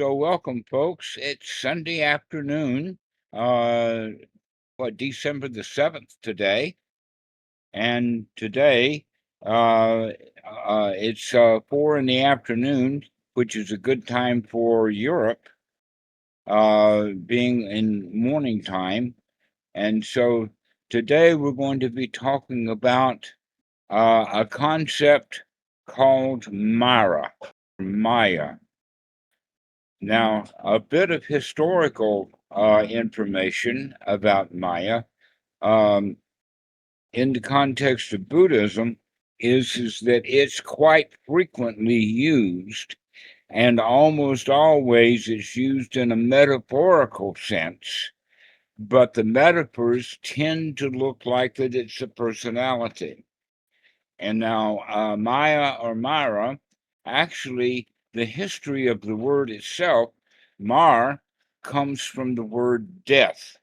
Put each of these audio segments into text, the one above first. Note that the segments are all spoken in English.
So welcome, folks. It's Sunday afternoon, December the 7th today. And today, it's 4 in the afternoon, which is a good time for Europe, being in morning time. And so today we're going to be talking about a concept called Maya. Now, a bit of historical information about Maya in the context of Buddhism is that it's quite frequently used, and almost always it's used in a metaphorical sense, but the metaphors tend to look like that it's a personality. And now, Maya or Mara, actually, the history of the word itself, Mar, comes from the word death.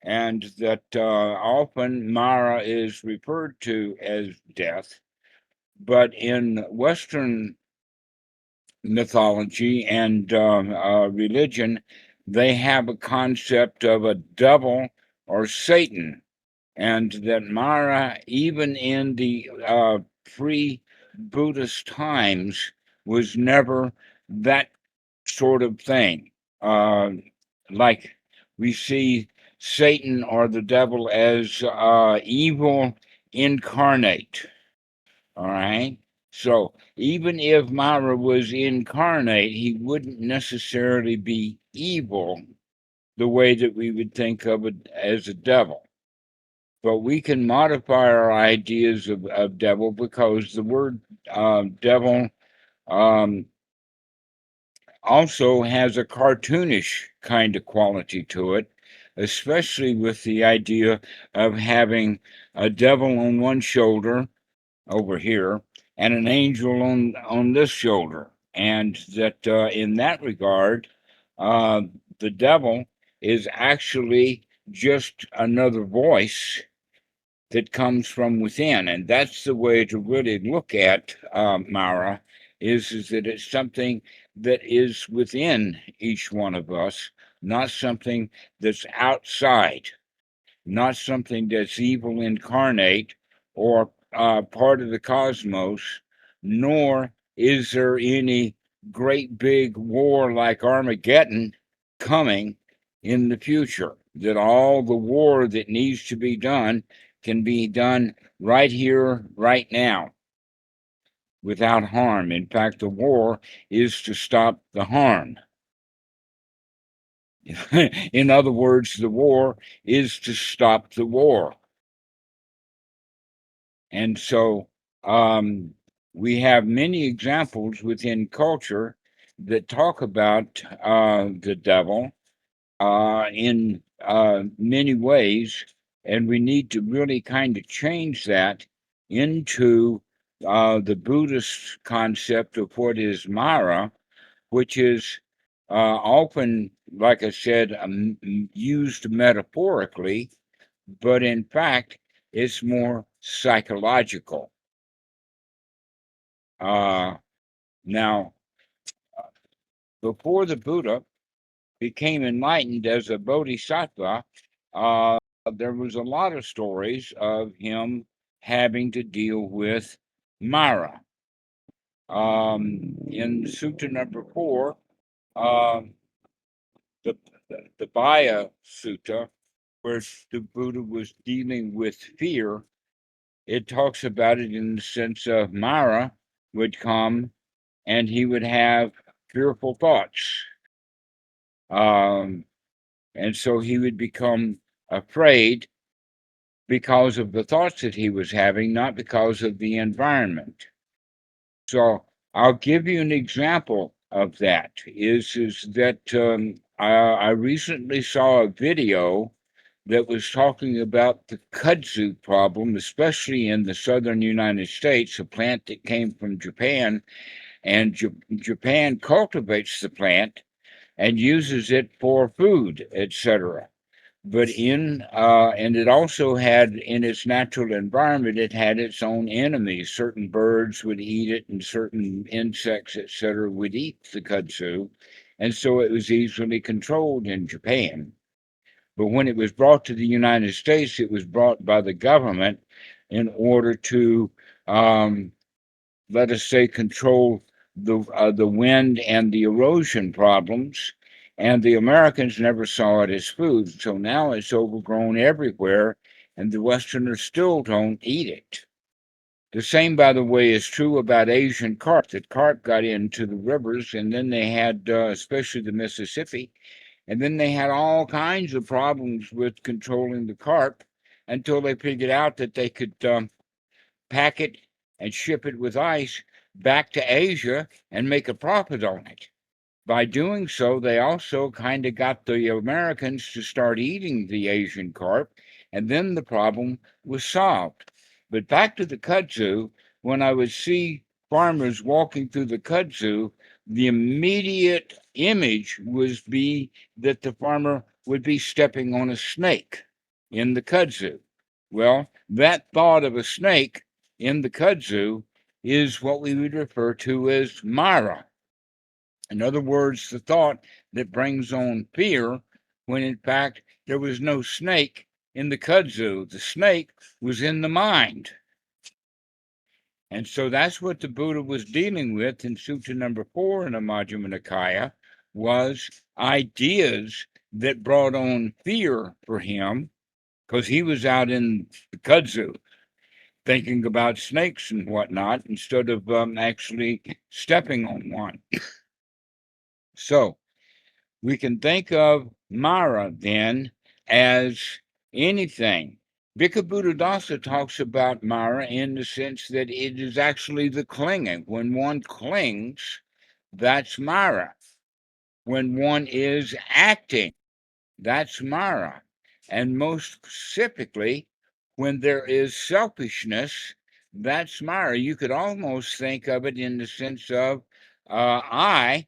And that often Mara is referred to as death. But in Western mythology and religion, they have a concept of a devil or Satan, and that Mara, even in the pre-Buddhist times, was never that sort of thing. Like we see Satan or the devil as evil incarnate. All right. So even if Mara was incarnate, he wouldn't necessarily be evil the way that we would think of it as a devil. But we can modify our ideas of devil, because the word devil also has a cartoonish kind of quality to it, especially with the idea of having a devil on one shoulder over here and an angel on this shoulder. And that in that regard, the devil is actually just another voice that comes from within. And that's the way to really look at Mara, is that it's something that is within each one of us, not something that's outside, not something that's evil incarnate or part of the cosmos, nor is there any great big war like Armageddon coming in the future. That all the war that needs to be done can be done right here, right now, without harm. In fact, the war is to stop the harm. In other words, the war is to stop the war. And so we have many examples within culture that talk about the devil in many ways, and we need to really kind of change that into the Buddhist concept of what is Mara, which is often, like I said, used metaphorically, but in fact, it's more psychological. Now, before the Buddha became enlightened as a bodhisattva, there was a lot of stories of him having to deal with Mara. In Sutta number 4, the Bhaya Sutta, where the Buddha was dealing with fear, it talks about it in the sense of Mara would come and he would have fearful thoughts. And so he would become afraid because of the thoughts that he was having, not because of the environment. So I'll give you an example of that. Is that I recently saw a video that was talking about the kudzu problem, especially in the southern United States, a plant that came from Japan, and Japan cultivates the plant and uses it for food, etc. But and it also had, in its natural environment, it had its own enemies. Certain birds would eat it, and certain insects, etc., would eat the kudzu. and so it was easily controlled in Japan. But when it was brought to the United States, it was brought by the government in order to, let us say, control the wind and the erosion problems. And the Americans never saw it as food. So now it's overgrown everywhere, and the Westerners still don't eat it. The same, by the way, is true about Asian carp. That carp got into the rivers, and then they had, especially the Mississippi, and then they had all kinds of problems with controlling the carp until they figured out that they could pack it and ship it with ice back to Asia and make a profit on it. By doing so, they also kind of got the Americans to start eating the Asian carp, and then the problem was solved. But back to the kudzu, when I would see farmers walking through the kudzu, the immediate image would be that the farmer would be stepping on a snake in the kudzu. Well, that thought of a snake in the kudzu is what we would refer to as Mara. In other words, the thought that brings on fear, when in fact there was no snake in the kudzu. The snake was in the mind. And so that's what the Buddha was dealing with in Sutta number 4 in the Majjhima Nikaya, was ideas that brought on fear for him, because he was out in the kudzu thinking about snakes and whatnot instead of actually stepping on one. So we can think of Mara then as anything. Bhikkhu Buddhadasa talks about Mara in the sense that it is actually the clinging. When one clings, that's Mara. When one is acting, that's Mara. And most specifically, when there is selfishness, that's Mara. You could almost think of it in the sense of I.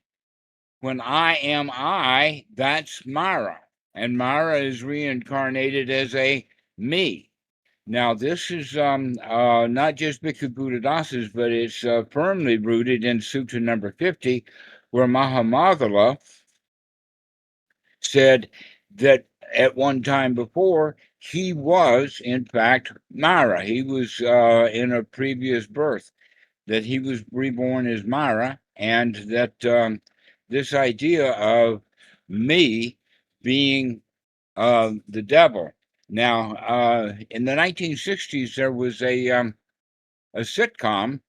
When I am I, that's Mara. And Mara is reincarnated as a me. Now, this is not just Bhikkhu Buddhadasa's, but it's firmly rooted in Sutta number 50, where Mahamagala said that at one time before, he was, in fact, Mara. He was in a previous birth, that he was reborn as Mara, and that this idea of me being the devil. Now, in the 1960s, there was a sitcom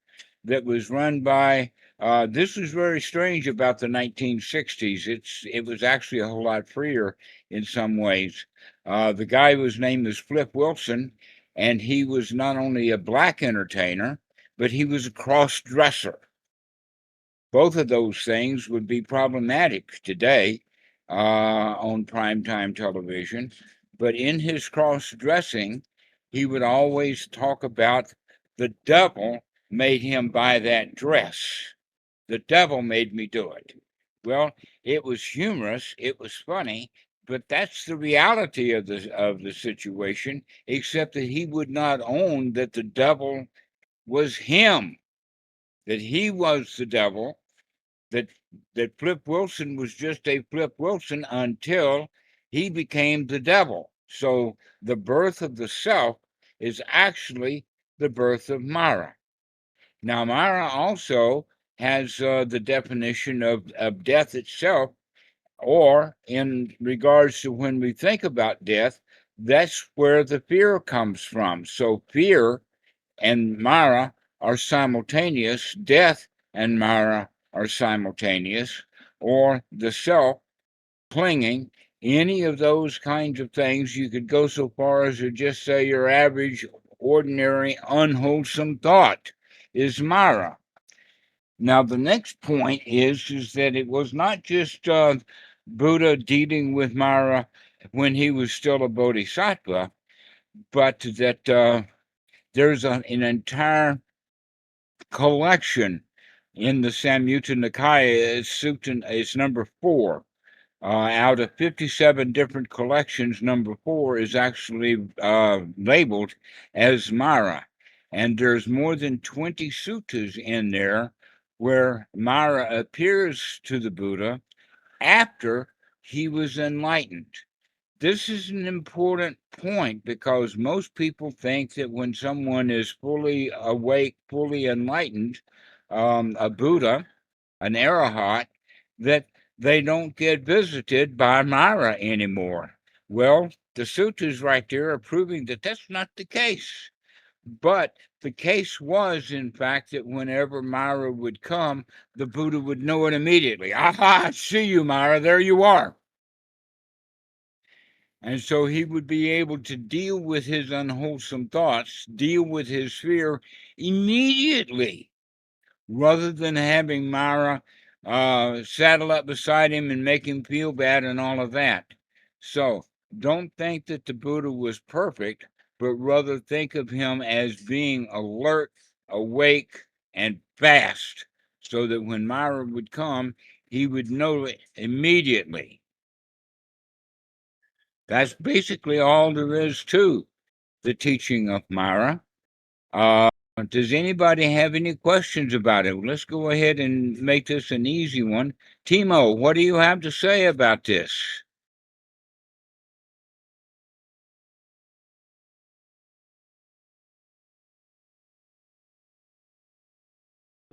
that was run by. This was very strange about the 1960s. It was actually a whole lot freer in some ways. The guy was named as Flip Wilson, and he was not only a black entertainer, but he was a cross dresser. Both of those things would be problematic today on primetime television. But in his cross dressing, he would always talk about the devil made him buy that dress. The devil made me do it. Well, it was humorous, it was funny, but that's the reality of the situation, except that he would not own that the devil was him, that he was the devil, that Flip Wilson was just a Flip Wilson until he became the devil. So the birth of the self is actually the birth of Mara. Now, Mara also has the definition of death itself, or in regards to when we think about death, that's where the fear comes from. So fear and Mara are simultaneous, death and Mara are simultaneous, or the self clinging, any of those kinds of things. You could go so far as to just say your average, ordinary, unwholesome thought is Mara. Now, the next point is that it was not just Buddha dealing with Mara when he was still a bodhisattva, but that there's an entire collection in the Samyutta Nikaya. It's number 4. Out of 57 different collections, number 4 is actually labeled as Mara. And there's more than 20 suttas in there where Mara appears to the Buddha after he was enlightened. This is an important point because most people think that when someone is fully awake, fully enlightened, a Buddha, an Arahat, that they don't get visited by Mara anymore. Well, the sutras right there are proving that that's not the case. But the case was, in fact, that whenever Mara would come, the Buddha would know it immediately. Aha, I see you, Mara, there you are. And so he would be able to deal with his unwholesome thoughts, deal with his fear immediately, rather than having Mara saddle up beside him and make him feel bad and all of that. So don't think that the Buddha was perfect, but rather think of him as being alert, awake, and fast, so that when Mara would come, he would know it immediately. That's basically all there is to the teaching of Mara. Does anybody have any questions about it? Let's go ahead and make this an easy one. Timo, what do you have to say about this?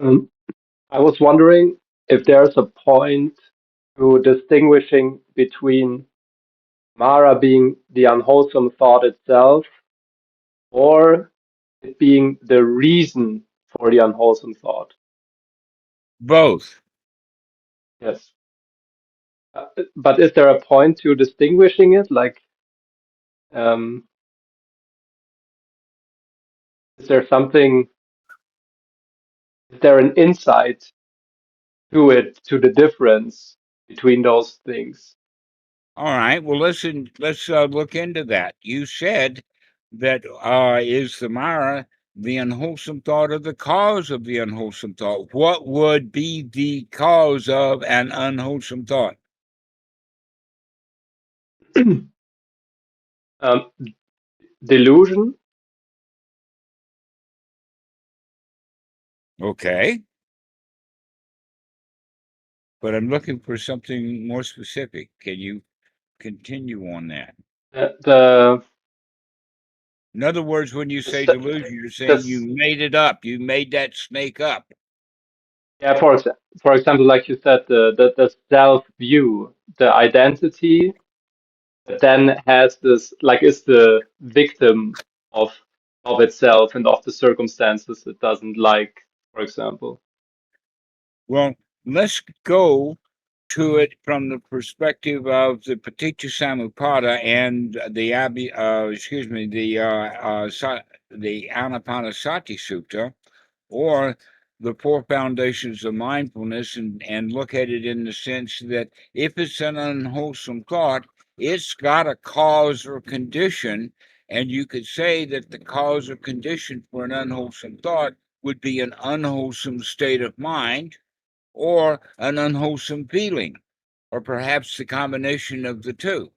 I was wondering if there's a point to distinguishing between Mara being the unwholesome thought itself or it being the reason for the unwholesome thought. Both. Yes. But is there a point to distinguishing it? Like, um, is there something, is there an insight to it, to the difference between those things? All right. Well, listen, let's look into that. You said that is the Mara the unwholesome thought or the cause of the unwholesome thought? What would be the cause of an unwholesome thought? um, Delusion. Okay. But I'm looking for something more specific. Can you continue on that? The In other words, when you say the, delusion, you're saying the you made it up. You made that snake up. Yeah, for example, like you said, the self view, the identity that then has this like is the victim of itself and of the circumstances it doesn't like, for example. Well, let's go to it from the perspective of the Paticca Samuppada and the the Anapanasati Sutta, or the four foundations of mindfulness, and look at it in the sense that if it's an unwholesome thought, it's got a cause or condition. And you could say that the cause or condition for an unwholesome thought would be an unwholesome state of mind or an unwholesome feeling, or perhaps the combination of the two.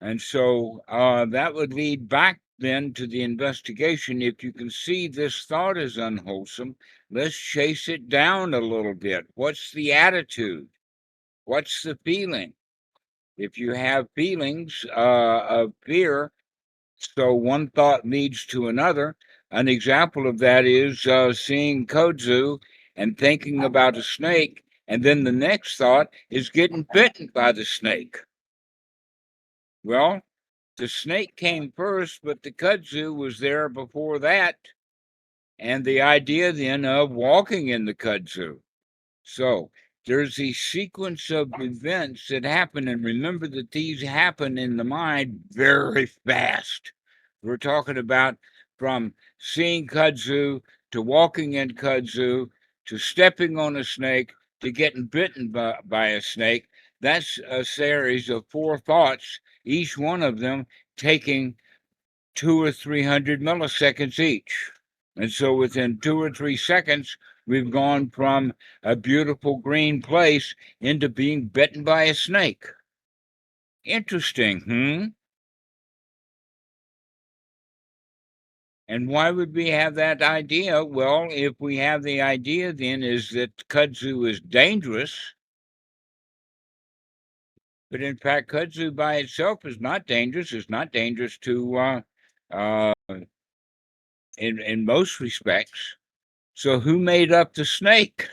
And so that would lead back then to the investigation. If you can see this thought is unwholesome, let's chase it down a little bit. What's the attitude? What's the feeling? If you have feelings of fear, so one thought leads to another. An example of that is seeing kudzu and thinking about a snake, and then the next thought is getting bitten by the snake. Well, the snake came first, but the kudzu was there before that, and the idea then of walking in the kudzu. So there's a sequence of events that happen, and remember that these happen in the mind very fast. We're talking about from seeing kudzu to walking in kudzu to stepping on a snake to getting bitten by a snake. That's a series of four thoughts, each one of them taking 200 or 300 milliseconds each. And so within 2 or 3 seconds, we've gone from a beautiful green place into being bitten by a snake. Interesting, hmm? And why would we have that idea? Well, if we have the idea then is that kudzu is dangerous, But in fact, kudzu by itself is not dangerous. It's not dangerous to in most respects. So who made up the snake?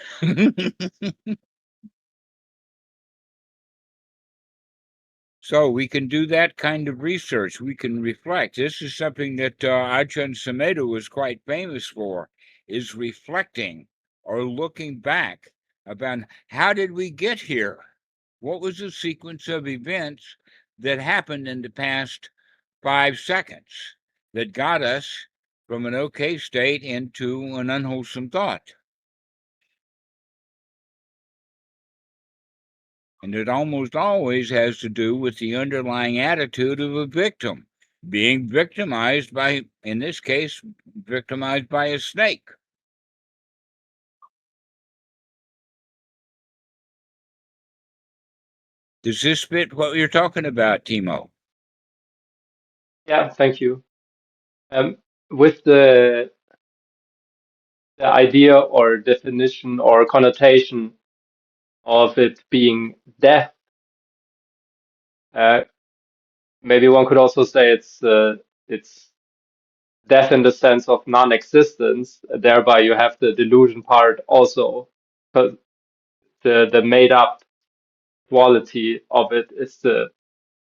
So we can do that kind of research. We can reflect. This is something that Ajahn Sumedho was quite famous for, is reflecting or looking back about how did we get here? What was the sequence of events that happened in the past 5 seconds that got us from an okay state into an unwholesome thought? And it almost always has to do with the underlying attitude of a victim, being victimized by, in this case, victimized by a snake. Does this fit what you're talking about, Timo? Yeah, thank you. With the idea or definition or connotation of it being death, maybe one could also say it's death in the sense of non-existence. Thereby, you have the delusion part also, but the made up quality of it is the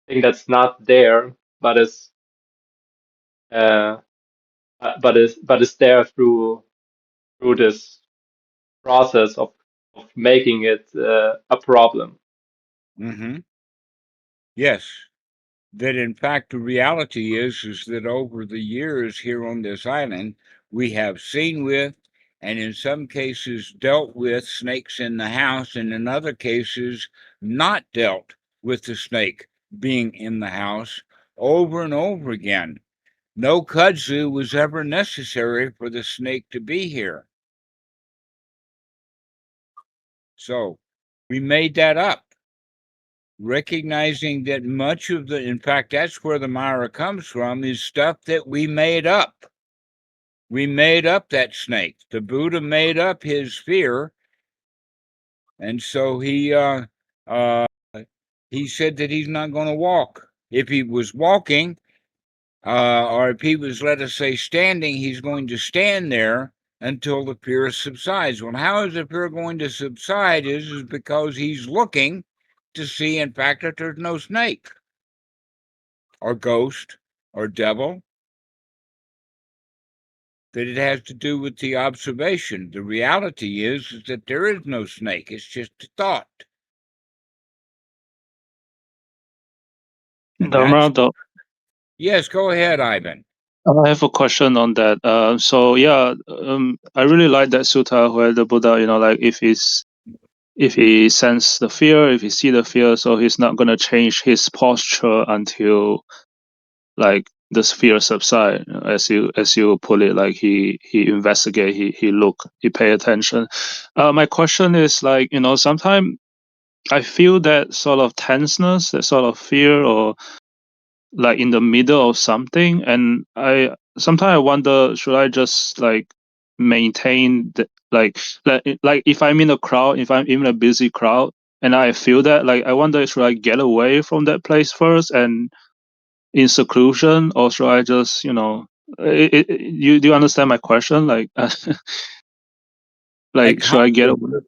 thing that's not there, but uh, is there through this process of making it a problem. Mm-hmm. Yes. That in fact the reality is that over the years here on this island, we have seen with, and in some cases dealt with, snakes in the house, and in other cases not dealt with the snake being in the house over and over again. No kudzu was ever necessary for the snake to be here. So we made that up, recognizing that much of the, in fact, that's where the Mara comes from, is stuff that we made up. We made up that snake. The Buddha made up his fear, and so he said that he's not going to walk. If he was walking, or if he was, let us say, standing, he's going to stand there until the fear subsides. Well, how is the fear going to subside? Is because he's looking to see, in fact, that there's no snake or ghost or devil, that it has to do with the observation. The reality is that there is no snake. It's just a thought. And that's, Dhammarato, yes, go ahead, Ivan. I have a question on that. So yeah, I really like that sutta where the Buddha, like if he sense the fear, if he see the fear, so he's not gonna change his posture until like the fear subside, as you put it. Like he investigate, he look, he pay attention. My question is like, sometimes I feel that sort of tenseness, that sort of fear, or like in the middle of something, and I sometimes I wonder, should I just like maintain the, like if I'm in a crowd, if I'm in a busy crowd and I feel that, like I wonder, should I get away from that place first and in seclusion, or should I just you do you understand my question, like Like like how should I get away? Uh-huh.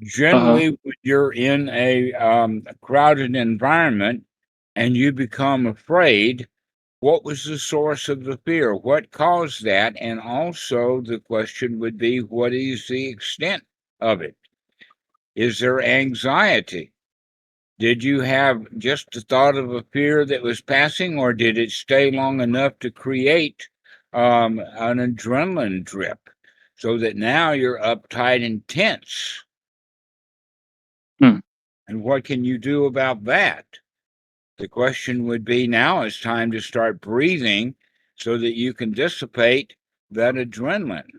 generally when you're in a crowded environment and you become afraid, what was the source of the fear? What caused that? And also the question would be, what is the extent of it? Is there anxiety? Did you have just the thought of a fear that was passing, or did it stay long enough to create an adrenaline drip so that now you're uptight and tense? Hmm. And what can you do about that? The question would be, now it's time to start breathing so that you can dissipate that adrenaline.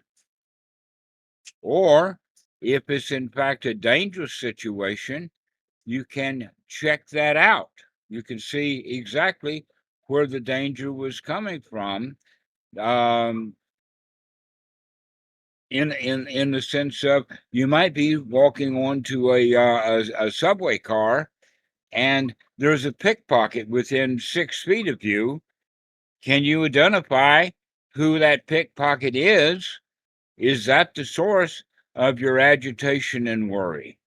Or if it's in fact a dangerous situation, you can check that out. You can see exactly where the danger was coming from, in the sense of you might be walking onto a subway car and there's a pickpocket within 6 feet of you, can you identify who that pickpocket is? Is that the source of your agitation and worry?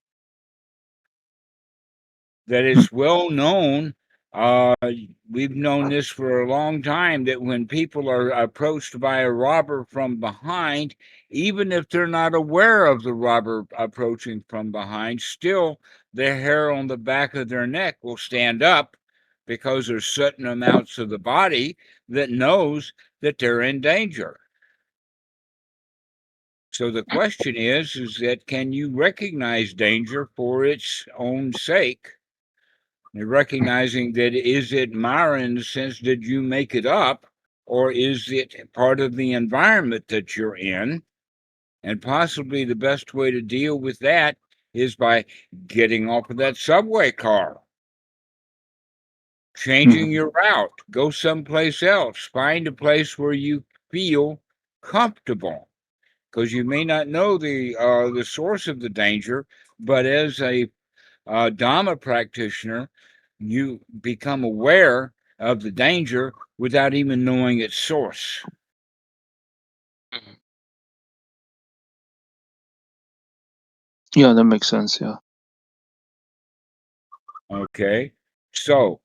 That it's well known, we've known this for a long time, that when people are approached by a robber from behind, even if they're not aware of the robber approaching from behind, still the hair on the back of their neck will stand up, because there's certain amounts of the body that knows that they're in danger. So the question is that can you recognize danger for its own sake? And recognizing that, is it Mara in the sense that you make it up, or is it part of the environment that you're in? And possibly the best way to deal with that is by getting off of that subway car, changing your route, go someplace else, find a place where you feel comfortable, because you may not know the source of the danger, but as a Dhamma practitioner, you become aware of the danger without even knowing its source. Yeah, that makes sense. Yeah. Okay, so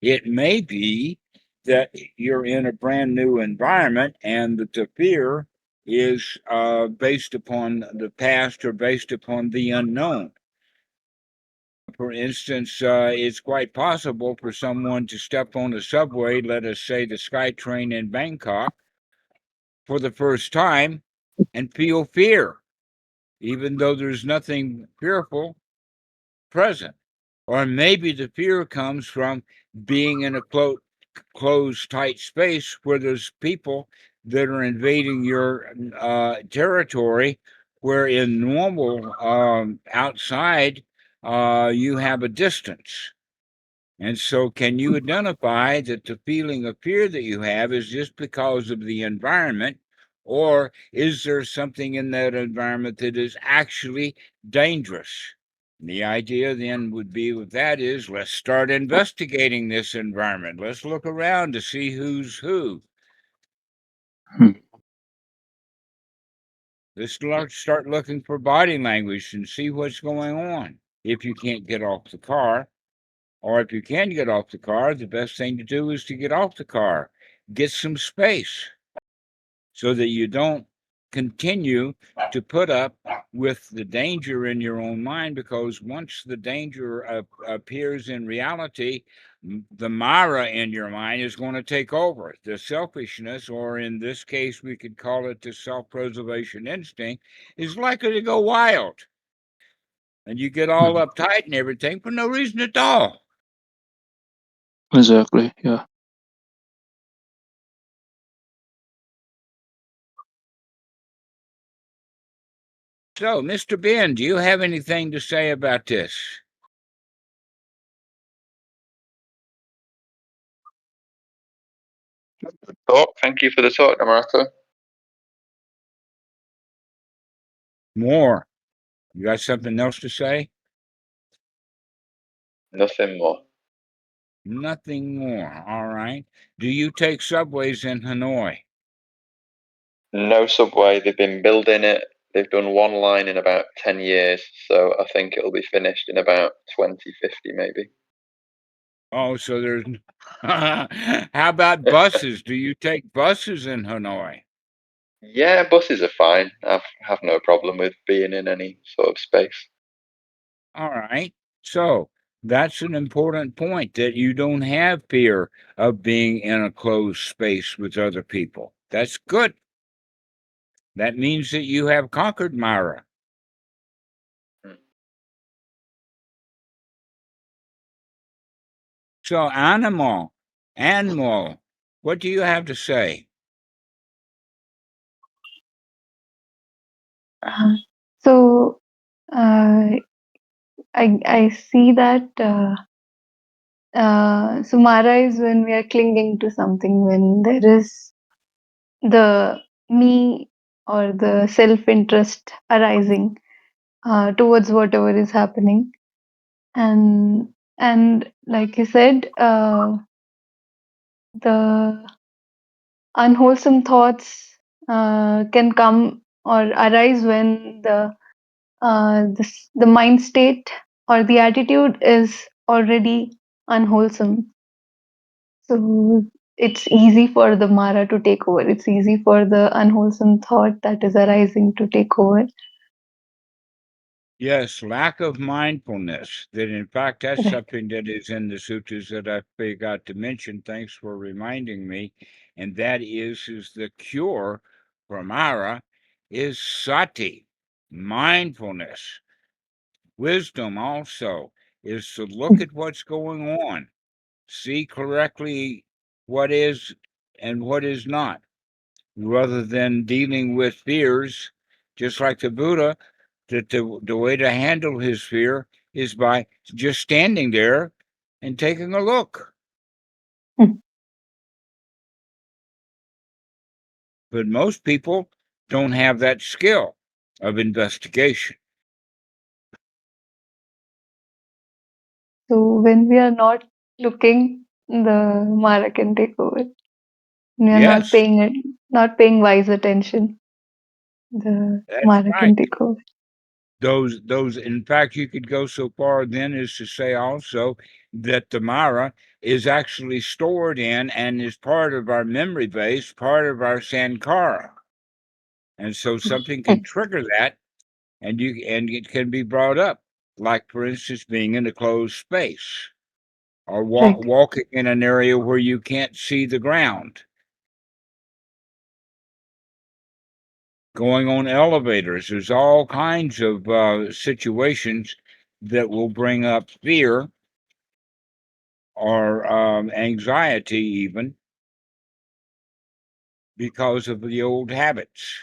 it may be that you're in a brand new environment, and that the fear is based upon the past or based upon the unknown. For instance, it's quite possible for someone to step on the subway, let us say the SkyTrain in Bangkok, for the first time and feel fear, even though there's nothing fearful present. Or maybe the fear comes from being in a closed, tight space where there's people that are invading your territory, where in normal outside you have a distance. And so, can you identify that the feeling of fear that you have is just because of the environment, or is there something in that environment that is actually dangerous? The idea then would be with that is, let's start investigating this environment. Let's look around to see who's who. Let's start looking for body language and see what's going on. If you can't get off the car, or if you can get off the car, the best thing to do is to get off the car, get some space, so that you don't continue to put up with the danger in your own mind, because once the danger appears in reality, the Mara in your mind is going to take over. The selfishness, or in this case, we could call it the self-preservation instinct, is likely to go wild. And you get all uptight and everything for no reason at all. Exactly. Yeah. So, Mr. Ben, do you have anything to say about this? Thought. Thank you for the talk, Dhammarato. More. You got something else to say? Nothing more. Nothing more. All right. Do you take subways in Hanoi? No subway. They've been building it. They've done one line in about 10 years, so I think it'll be finished in about 2050, maybe. Oh, so there's. How about buses? Do you take buses in Hanoi? Yeah, buses are fine. I have no problem with being in any sort of space. All right. So that's an important point, that you don't have fear of being in a closed space with other people. That's good. That means that you have conquered Mara. So, animal, what do you have to say? So I see that Sumara is when we are clinging to something, when there is the me or the self-interest arising. towards whatever is happening. And like you said, the unwholesome thoughts can come or arise when the mind state or the attitude is already unwholesome. So it's easy for the Mara to take over. It's easy for the unwholesome thought that is arising to take over. Yes, lack of mindfulness. That in fact, that's Right. something that is in the sutras that I forgot to mention. Thanks for reminding me. And that is the cure for Mara is sati, mindfulness. Wisdom also is to look at what's going on, see correctly what is and what is not, rather than dealing with fears, just like the Buddha, that the way to handle his fear is by just standing there and taking a look. Hmm. But most people don't have that skill of investigation. So when we are not looking, the Mara can take over. We are Yes, not paying wise attention. The that's Mara right. can take over. Those in fact, you could go so far then as to say also that the Mara is actually stored in and is part of our memory base, part of our Sankara. And so something can trigger that, and it can be brought up, like for instance being in a closed space or Right. walking in an area where you can't see the ground, going on elevators. There's all kinds of situations that will bring up fear or anxiety, even because of the old habits.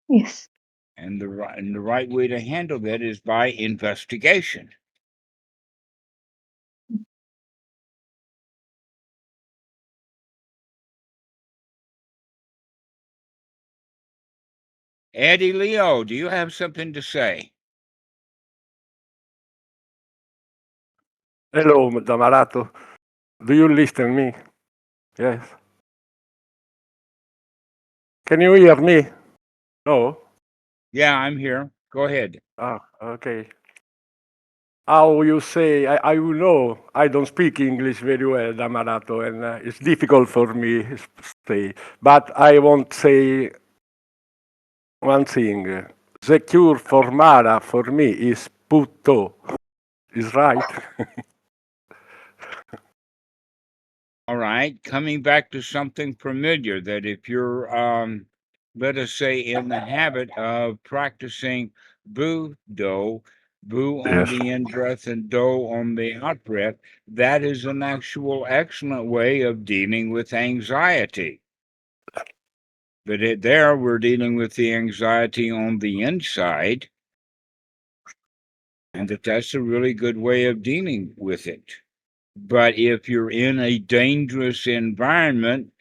Yes. And the right way to handle that is by investigation. Eddie Leo, do you have something to say? Hello, Dhammarato. Do you listen me? Yes. Can you hear me? No? Yeah, I'm here. Go ahead. Ah, okay. How you say, I will know, I don't speak English very well, Dhammarato, and it's difficult for me to say. But I want to say one thing. The cure for Mara, for me, is Putto. Is right? All right. Coming back to something familiar, that if you're, let us say, in the habit of practicing Bu-Do, Bu on Yes. the in breath and Do on the out breath, that is an actual excellent way of dealing with anxiety. But there we're dealing with the anxiety on the inside, and that's a really good way of dealing with it. But if you're in a dangerous environment,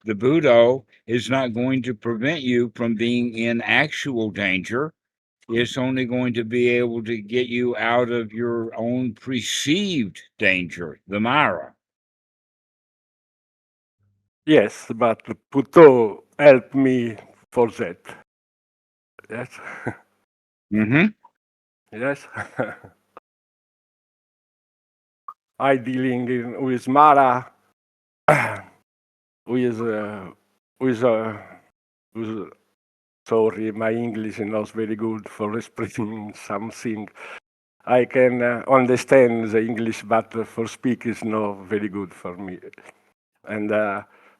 the Buddha is not going to prevent you from being in actual danger. It's only going to be able to get you out of your own perceived danger, the Mara. Yes, but Putto helped me for that. Yes. Mm-hmm. Yes. I dealing with Mara, with, with, with, sorry, my English is not very good for expressing something. I can understand the English, but for speak is not very good for me. And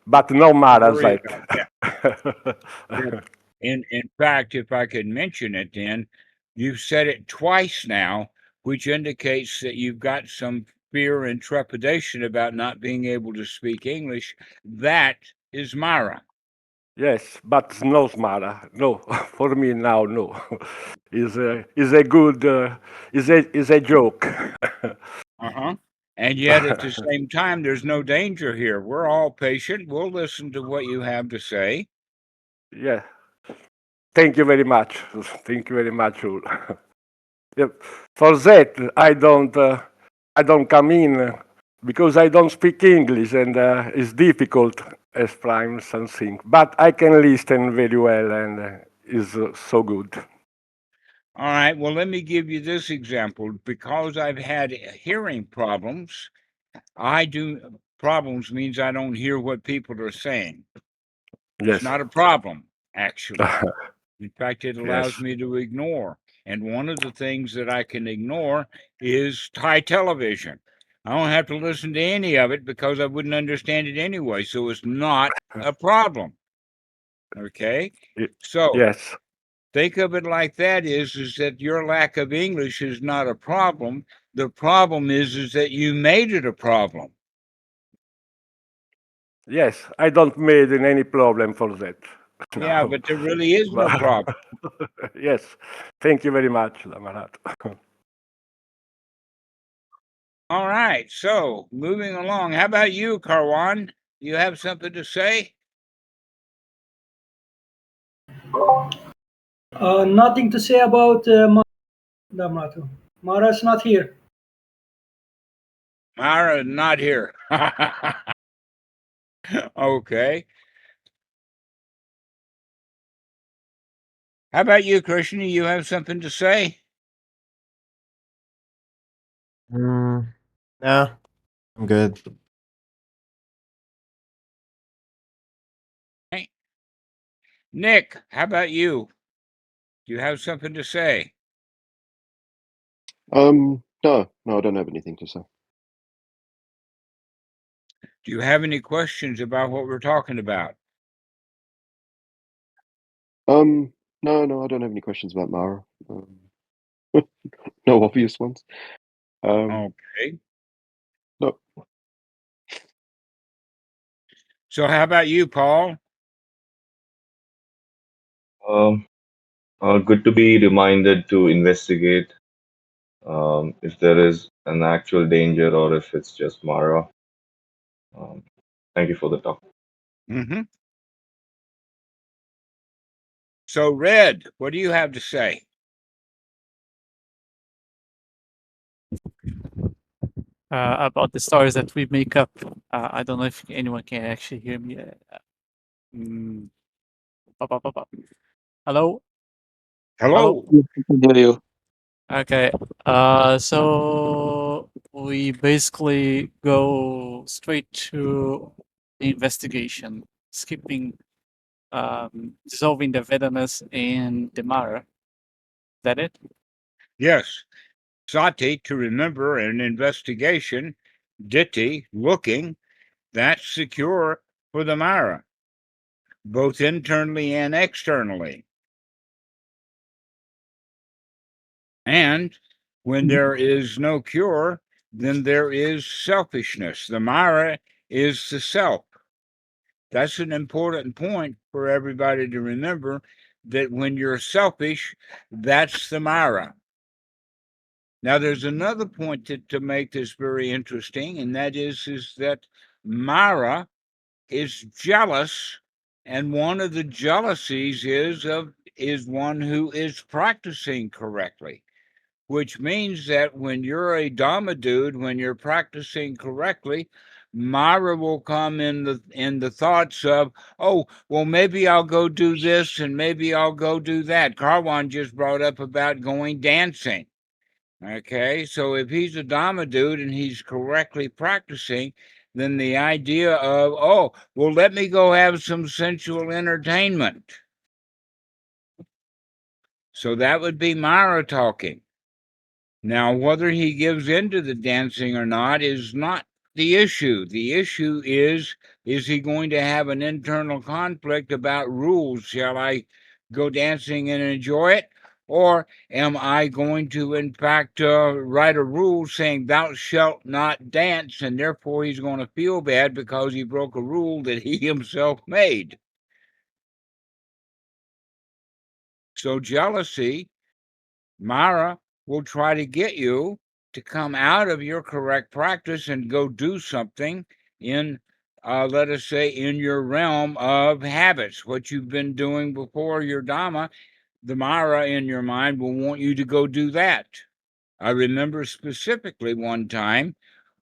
but no Mara Worry that. about that. In fact, if I could mention it, then you've said it twice now, which indicates that you've got some fear and trepidation about not being able to speak English. That is Mara. Yes, but no Mara. No, for me now, no. Is a good is a joke. Uh-huh. And yet at the same time, there's no danger here. We're all patient. We'll listen to what you have to say. Yeah. Thank you very much. Thank you very much, all. Yep. For that, I don't come in because I don't speak English, and it's difficult explain something. But I can listen very well, and is so good. All right. Well, let me give you this example. Because I've had hearing problems, problems means I don't hear what people are saying. Yes. It's not a problem, actually. In fact, it allows Yes. me to ignore. And one of the things that I can ignore is Thai television. I don't have to listen to any of it because I wouldn't understand it anyway. So it's not a problem. Okay. So Yes. think of it like that is that your lack of English is not a problem. The problem is that you made it a problem. Yes. I don't made any problem for that. Yeah, No. but there really is no problem. Yes. Thank you very much, Dhammarato. All right. So moving along, how about you, Karwan? You have something to say? Nothing to say about Dhammarato. Mara's not here. Mara, not here. Okay. How about you, Krishna? You have something to say? No, I'm good. Hey. Nick, how about you? Do you have something to say? No, I don't have anything to say. Do you have any questions about what we're talking about? No, I don't have any questions about Mara. No obvious ones. Okay. No. So how about you, Paul? Good to be reminded to investigate if there is an actual danger or if it's just Mara. Thank you for the talk. Mm-hmm. So, Red, what do you have to say? About the stories that we make up. I don't know if anyone can actually hear me. Hello? Hello? I can hear you. Okay. So we basically go straight to the investigation, skipping dissolving the Vedanas and the Mara. Is that it? Yes. Sati, to remember an investigation. Ditti, looking. That's secure for the Mara, both internally and externally. And when there is no cure, then there is selfishness. The Mara is the self. That's an important point for everybody to remember, that when you're selfish, that's the Mara. Now, there's another point to make this very interesting, and that is that Mara is jealous, and one of the jealousies is one who is practicing correctly, which means that when you're a Dhamma dude, when you're practicing correctly, Mara will come in the thoughts of, oh, well, maybe I'll go do this and maybe I'll go do that. Karwan just brought up about going dancing. Okay, so if he's a Dhamma dude and he's correctly practicing, then the idea of, oh, well, let me go have some sensual entertainment. So that would be Mara talking. Now, whether he gives into the dancing or not is not the issue. The issue is he going to have an internal conflict about rules? Shall I go dancing and enjoy it? Or am I going to, in fact, write a rule saying thou shalt not dance, and therefore he's going to feel bad because he broke a rule that he himself made? So jealousy, Mara, will try to get you to come out of your correct practice and go do something in, let us say, in your realm of habits, what you've been doing before your Dhamma. The Mara in your mind will want you to go do that. I remember specifically one time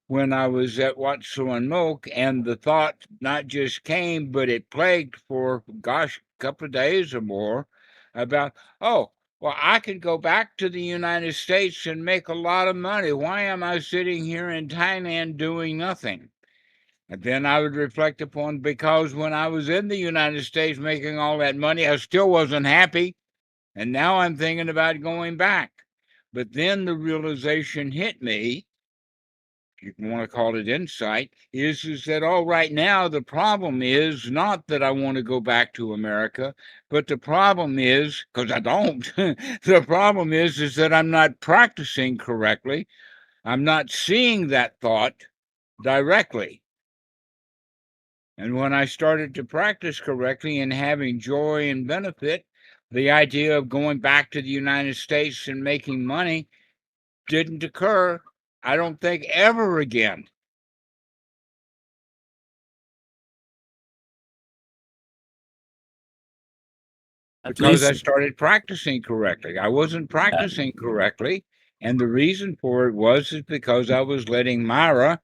when I was at Wat Suan Mok, and the thought not just came, but it plagued for, gosh, a couple of days or more about, oh, well, I could go back to the United States and make a lot of money. Why am I sitting here in Thailand doing nothing? And then I would reflect upon, because when I was in the United States making all that money, I still wasn't happy. And now I'm thinking about going back. But then the realization hit me, if you want to call it insight, is that, oh, right now the problem is not that I want to go back to America, but the problem is, because I don't, the problem is that I'm not practicing correctly. I'm not seeing that thought directly. And when I started to practice correctly and having joy and benefit, the idea of going back to the United States and making money didn't occur, I don't think, ever again. Because I started practicing correctly. I wasn't practicing correctly, and the reason for it was because I was letting Myra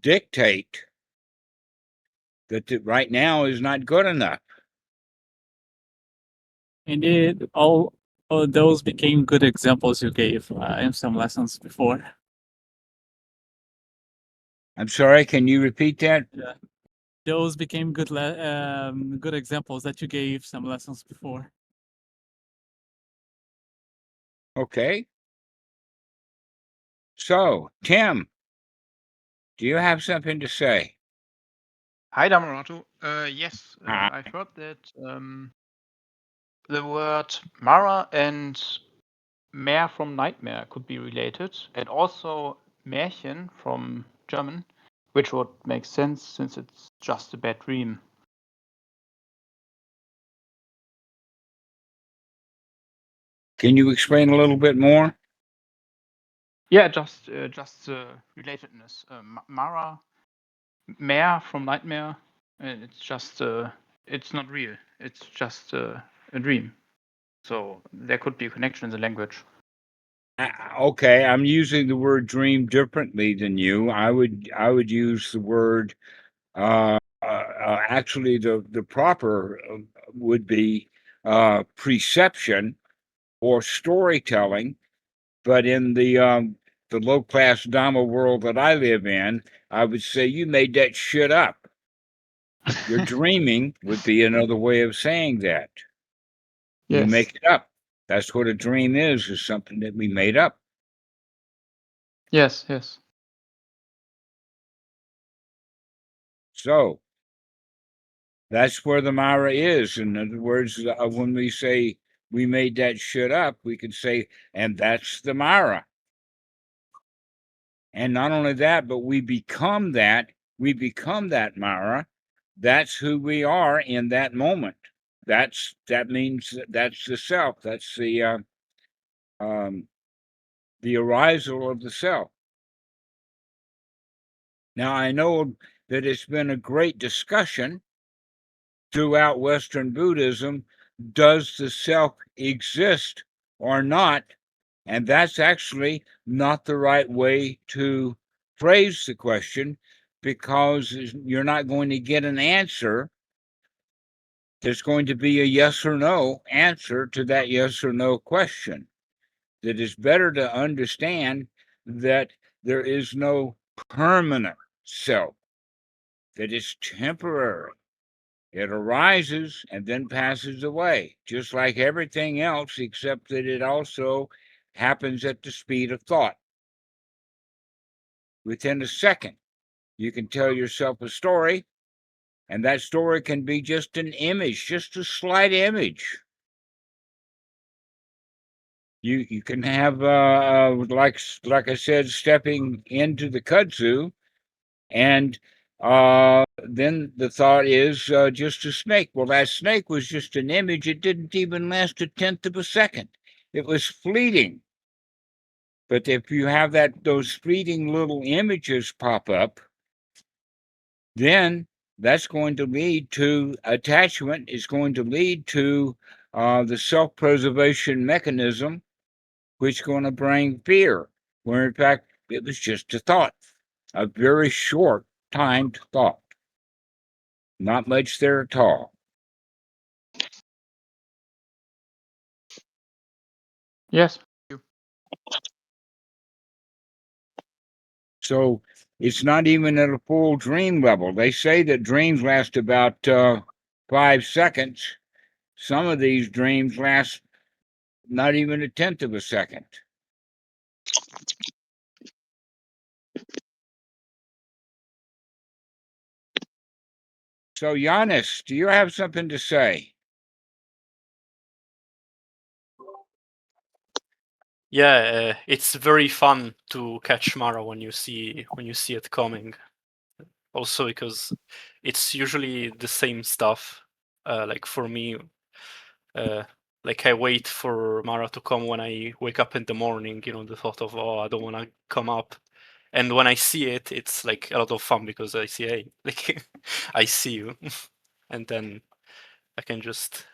dictate that right now is not good enough. Indeed, all those became good examples you gave in some lessons before. I'm sorry, can you repeat that? Yeah. Those became good good examples that you gave some lessons before. Okay. So, Tim, do you have something to say? Hi, Dhammarato. Yes, Hi. I've heard that the word Mara and Mare from nightmare could be related, and also Märchen from German, which would make sense since it's just a bad dream. Can you explain a little bit more? Yeah, just relatedness. Mara, Mare from nightmare, and it's just it's not real. It's just a dream. So there could be a connection in the language. Okay, I'm using the word dream differently than you. I would use the word actually the proper would be perception or storytelling, but in the low class Dhamma world that I live in, I would say you made that shit up. You're dreaming would be another way of saying that. Yes. You make it up. That's what a dream is something that we made up. Yes, yes. So that's where the Mara is. In other words, when we say we made that shit up, we could say, and that's the Mara. And not only that, but we become that Mara. That's who we are in that moment. That means that's the self. That's the arisal of the self. Now, I know that it's been a great discussion throughout Western Buddhism. Does the self exist or not? And that's actually not the right way to phrase the question, because you're not going to get an answer. There's going to be a yes or no answer to that yes or no question. That is better to understand that there is no permanent self, that is temporary. It arises and then passes away, just like everything else, except that it also happens at the speed of thought. Within a second, you can tell yourself a story, and that story can be just an image, just a slight image. You can have, like I said, stepping into the kudzu, and then the thought is just a snake. Well, that snake was just an image. It didn't even last a tenth of a second. It was fleeting. But if you have those fleeting little images pop up, then that's going to lead to attachment. It's going to lead to the self-preservation mechanism, which is going to bring fear. where in fact it was just a thought, a very short timed thought. Not much there at all. Yes. So it's not even at a full dream level. They say that dreams last about 5 seconds. Some of these dreams last not even a tenth of a second. So, Giannis, do you have something to say? Yeah, it's very fun to catch Mara when you see it coming. Also because it's usually the same stuff. Like for me, like I wait for Mara to come when I wake up in the morning. You know, the thought of I don't want to come up, and when I see it, it's like a lot of fun because I see, hey, like I see you, and then I can just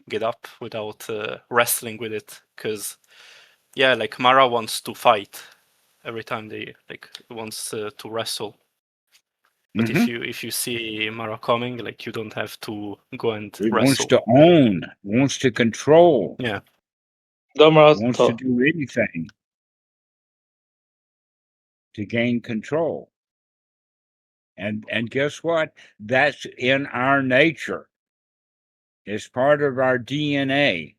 get up without wrestling with it. Because yeah, like Mara wants to fight every time they wants to wrestle. But if you see Mara coming, like you don't have to go and It wrestle. wants to own, wants to control. Yeah. Wants to do anything to gain control. And guess what? That's in our nature. It's part of our DNA.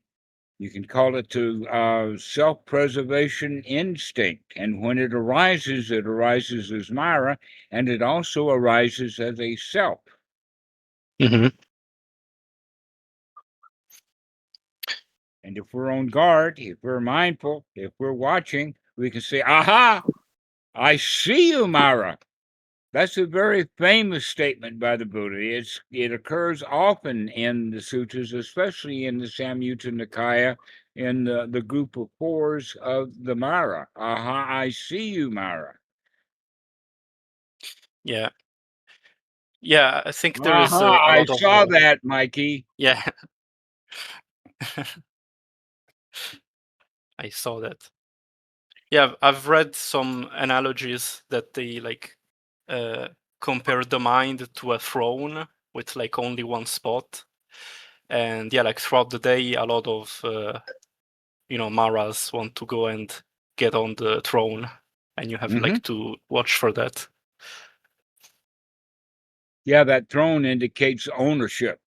You can call it the self-preservation instinct. And when it arises as Mara, and it also arises as a self. Mm-hmm. And if we're on guard, if we're mindful, if we're watching, we can say, aha, I see you, Mara. That's a very famous statement by the Buddha. It occurs often in the sutras, especially in the Samyutta Nikaya, in the group of fours of the Mara. Aha, I see you, Mara. Yeah. Yeah, I think there is a I lot of... saw that, Mikey. Yeah. I saw that. Yeah, I've read some analogies that they compare the mind to a throne with like only one spot. And yeah, like throughout the day, a lot of Maras want to go and get on the throne, and you have like to watch for that. Yeah, that throne indicates ownership.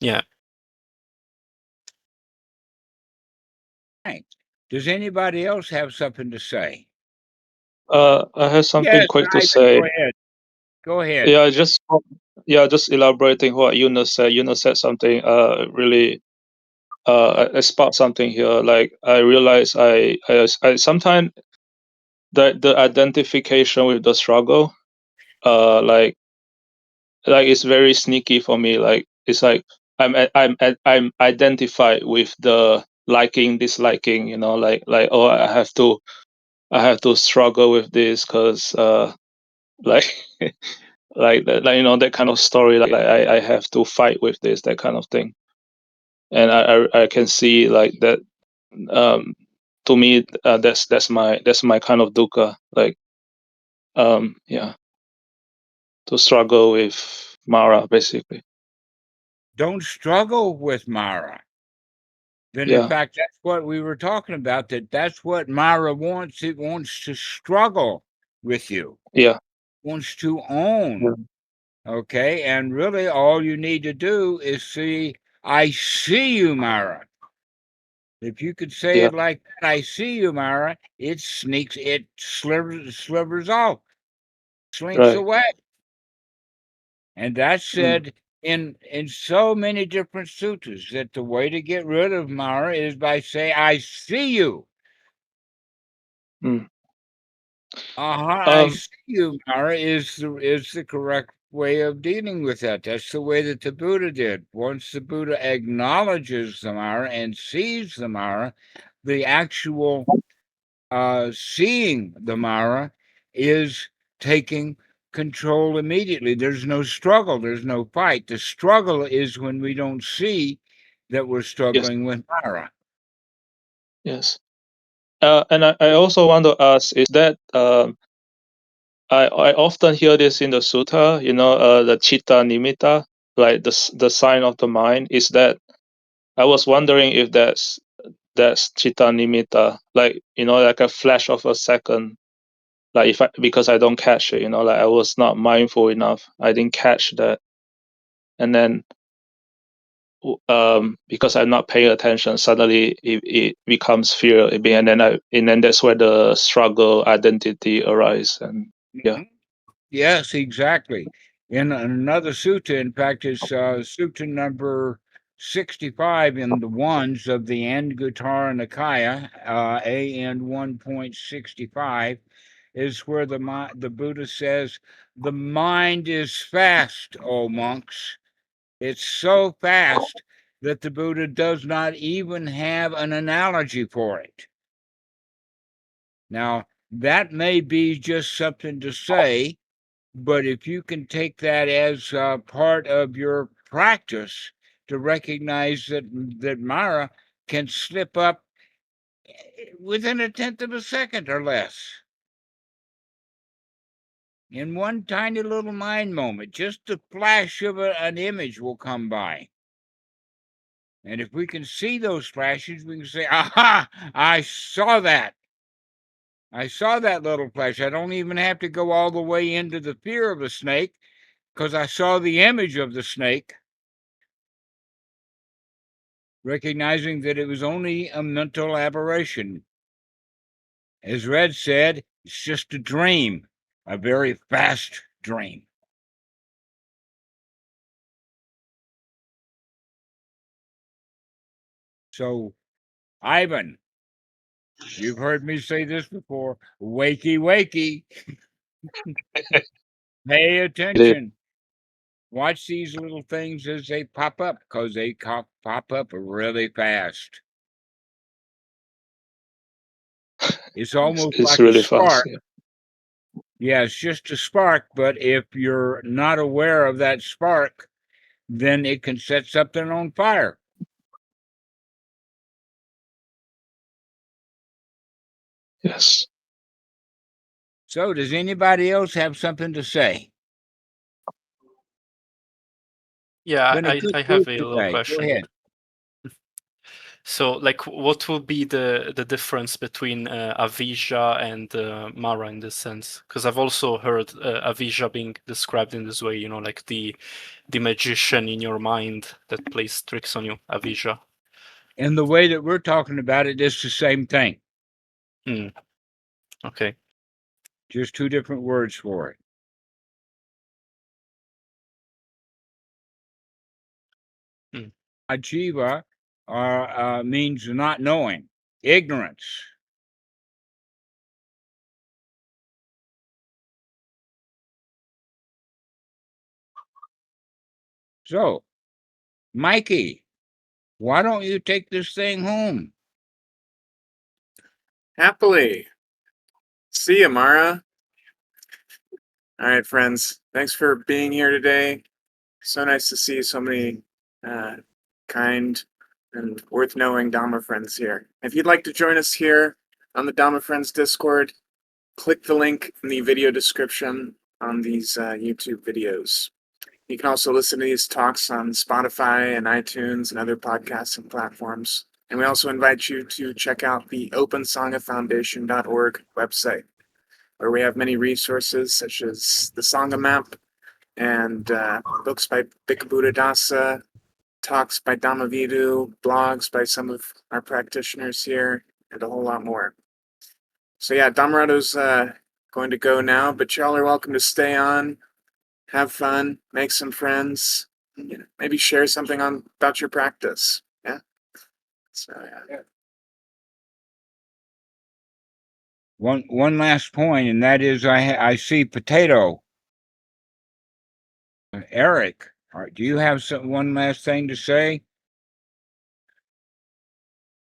Yeah. Thanks. Does anybody else have something to say? I have something yes, quick to Ivan, say. Go ahead. Go ahead. Just elaborating what Yunus said. Yunus said something really I sparked something here. Like I realize I sometimes the identification with the struggle, like it's very sneaky for me. Like it's like I'm identified with the liking, disliking. Like oh, I have to struggle with this because like that kind of story. Like I have to fight with this, that kind of thing. And I can see like that. To me, that's my kind of dukkha. Like yeah, to struggle with Mara basically. Don't struggle with Mara. Then in fact, that's what we were talking about. That's what Mara wants. It wants to struggle with you. Yeah. Wants to own. Okay, and really, all you need to do is see. I see you, Mara. If you could say it like that, I see you, Mara. It slivers off, slinks away. And that's said in so many different sutras that the way to get rid of Mara is by saying, I see you. I see you, Mara, is the correct way of dealing with that. That's the way that the Buddha did. Once the Buddha acknowledges the Mara and sees the Mara, the actual seeing the Mara is taking control immediately. There's no struggle. There's no fight. The struggle is when we don't see that we're struggling with Mara. Yes. And I also want to ask, is that I often hear this in the sutta, the chitta nimitta, like the sign of the mind. Is that I was wondering if that's chitta nimitta, like like a flash of a second, like because I don't catch it, like I was not mindful enough, I didn't catch that, and then because I'm not paying attention, suddenly it becomes fear, and then that's where the struggle identity arises, and yeah. Yes, exactly. In another sutta, in fact, it's sutta number 65 in the ones of the Anguttara Nikaya, AN 1.65, is where the Buddha says, the mind is fast, O monks. It's so fast that the Buddha does not even have an analogy for it. Now, that may be just something to say, but if you can take that as part of your practice to recognize that Mara can slip up within a tenth of a second or less, in one tiny little mind moment, just a flash of an image will come by. And if we can see those flashes, we can say, aha, I saw that. I saw that little flash. I don't even have to go all the way into the fear of a snake because I saw the image of the snake, recognizing that it was only a mental aberration. As Red said, it's just a dream, a very fast dream. So, Ivan, you've heard me say this before, wakey, wakey. Pay attention. Watch these little things as they pop up, because they pop up really fast. It's almost it's like really a spark. fast. Yeah, it's just a spark, but if you're not aware of that spark, then it can set something on fire. Yes. So, does anybody else have something to say? Yeah, Been a good I group have a little today. Go question. ahead. So, like, what will be the difference between Avijja and Mara in this sense? Because I've also heard Avijja being described in this way, like the magician in your mind that plays tricks on you, Avijja. And the way that we're talking about it is the same thing. Okay. Just two different words for it. Ajiva means not knowing, ignorance. So, Mikey, why don't you take this thing home? Happily. See you, Mara. All right, friends. Thanks for being here today. So nice to see so many kind and worth knowing Dhamma friends here. If you'd like to join us here on the Dhamma Friends Discord, click the link in the video description on these YouTube videos. You can also listen to these talks on Spotify and iTunes and other podcasting platforms. And we also invite you to check out the OpenSanghaFoundation.org website, where we have many resources such as the Sangha Map and books by Buddhadasa, talks by Dhammavidu, blogs by some of our practitioners here, and a whole lot more. So yeah, Dhammarato's going to go now, but y'all are welcome to stay on, have fun, make some friends, maybe share something about your practice. Yeah. So yeah. One last point, and that is I see Potato. Eric, do you have one last thing to say?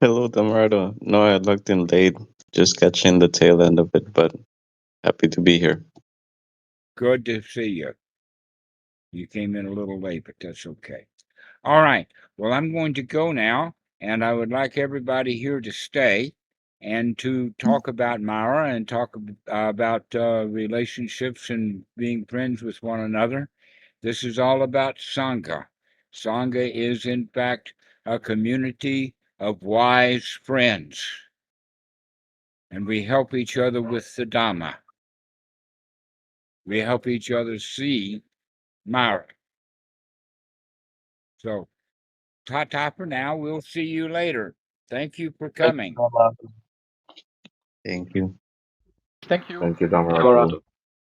Hello, Dhammarato. No, I logged in late, just catching the tail end of it, but happy to be here. Good to see you. You came in a little late, but that's okay. All right. Well, I'm going to go now, and I would like everybody here to stay. and to talk about Mara and talk about relationships and being friends with one another. This is all about Sangha. Sangha is, in fact, a community of wise friends. And we help each other with the Dhamma. We help each other see Mara. So, ta-ta for now. We'll see you later. Thank you for coming. Thank you. Thank you. Thank you, Dhammarato. Dhammarato.